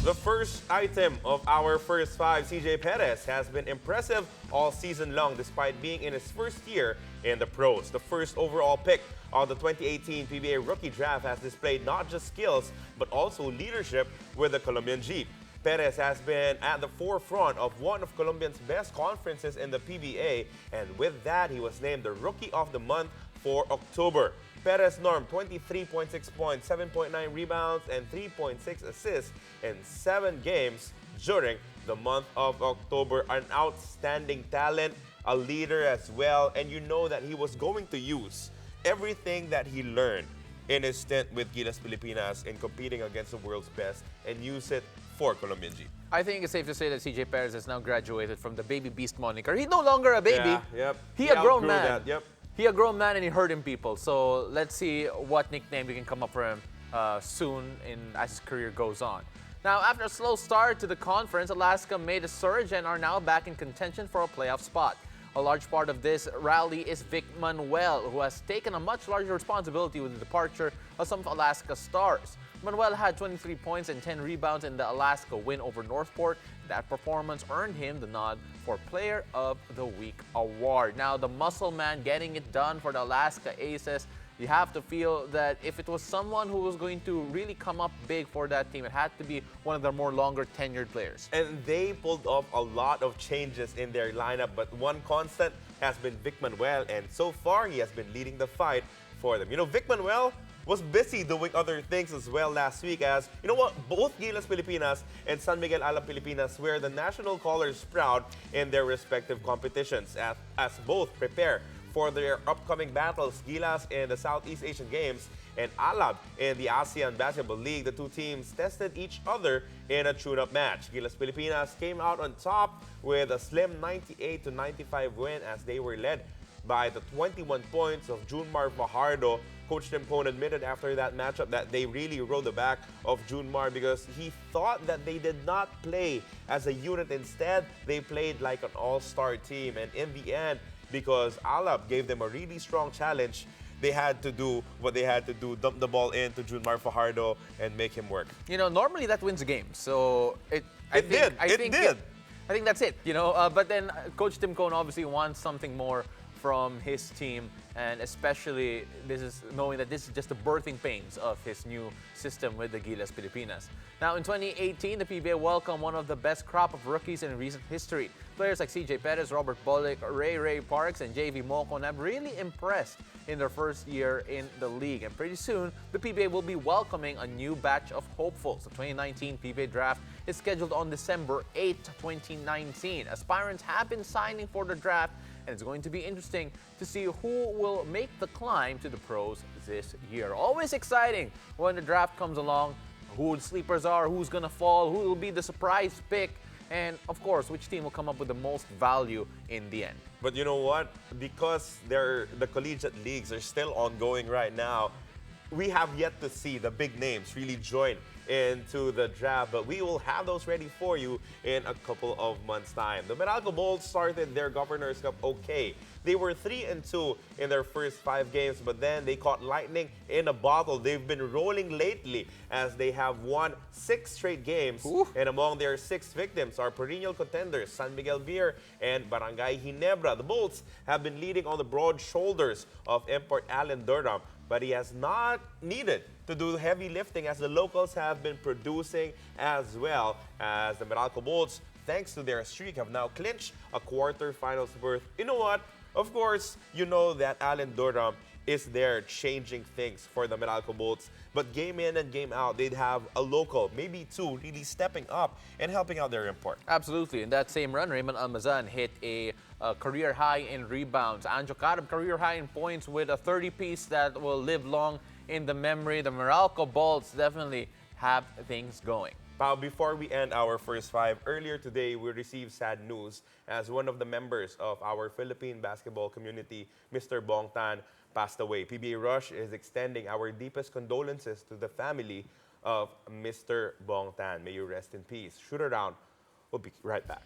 The first item of our first five, CJ Perez, has been impressive all season long despite being in his first year in the pros. The first overall pick of the 2018 PBA Rookie Draft has displayed not just skills but also leadership with the Colombian Jeep. Perez has been at the forefront of one of Colombia's best conferences in the PBA, and with that, he was named the Rookie of the Month for October. Perez normed 23.6 points, 7.9 rebounds, and 3.6 assists in 7 games during the month of October. An outstanding talent, a leader as well, and you know that he was going to use everything that he learned in his stint with Gilas Pilipinas in competing against the world's best and use it for Colombian Jeep. I think it's safe to say that CJ Perez has now graduated from the baby beast moniker. He's no longer a baby. Yeah, yep. He a grown man. That, yep. He a grown man and he hurting people. So let's see what nickname we can come up for him soon as his career goes on. Now, after a slow start to the conference, Alaska made a surge and are now back in contention for a playoff spot. A large part of this rally is Vic Manuel, who has taken a much larger responsibility with the departure of some of Alaska's stars. Manuel had 23 points and 10 rebounds in the Alaska win over Northport. That performance earned him the nod for Player of the Week award. Now, the muscle man getting it done for the Alaska Aces. You have to feel that if it was someone who was going to really come up big for that team, it had to be one of their more longer tenured players. And they pulled off a lot of changes in their lineup, but one constant has been Vic Manuel, and so far he has been leading the fight for them. You know, Vic Manuel was busy doing other things as well last week as, you know what, both Gilas Pilipinas and San Miguel Alab Pilipinas wear the national colors proud in their respective competitions as both prepare for their upcoming battles, Gilas in the Southeast Asian Games and Alab in the ASEAN Basketball League. The two teams tested each other in a tune-up match. Gilas Pilipinas came out on top with a slim 98-95 win as they were led by the 21 points of Junmar Fajardo. Coach Tim Cohn admitted after that matchup that they really rode the back of Junmar because he thought that they did not play as a unit. Instead, they played like an all-star team. And in the end, because Alab gave them a really strong challenge, they had to do what they had to do, dump the ball into Junmar Fajardo and make him work. You know, normally that wins a game. So I think that's it, you know. But then Coach Tim Cohn obviously wants something more from his team, and especially this is knowing that this is just the birthing pains of his new system with the Gilas Pilipinas. Now, in 2018, the PBA welcomed one of the best crop of rookies in recent history. Players like CJ Perez, Robert Bullock, Ray Parks, and JV Mocon have really impressed in their first year in the league. And pretty soon, the PBA will be welcoming a new batch of hopefuls. The 2019 PBA Draft is scheduled on December 8, 2019. Aspirants have been signing for the draft, and it's going to be interesting to see who will make the climb to the pros this year. Always exciting when the draft comes along, who the sleepers are, who's going to fall, who will be the surprise pick, and of course, which team will come up with the most value in the end. But you know what? Because the collegiate leagues are still ongoing right now, we have yet to see the big names really join into the draft, but we will have those ready for you in a couple of months' time. The Moraga Bolts started their Governor's Cup okay. They were 3-2 in their first 5 games, but then they caught lightning in a bottle. They've been rolling lately as they have won 6 straight games. Ooh. And among their 6 victims are perennial contenders San Miguel Beer and Barangay Ginebra. The Bolts have been leading on the broad shoulders of import Alan Durham, but he has not needed to do heavy lifting as the locals have been producing as well, as the Moraga Bolts, thanks to their streak, have now clinched a quarterfinals berth. You know what? Of course, you know that Alan Durham is there changing things for the Moraga Bolts, but game in and game out, they'd have a local, maybe 2, really stepping up and helping out their import. Absolutely. In that same run, Raymond Almazan hit a career high in rebounds. Anjo Carab, career high in points with a 30-piece that will live long in the memory. The Moraga Bolts definitely have things going. Now, before we end our first 5, earlier today we received sad news as one of the members of our Philippine basketball community, Mr. Bong Tan, passed away. PBA Rush is extending our deepest condolences to the family of Mr. Bong Tan. May you rest in peace. Shootaround. We'll be right back.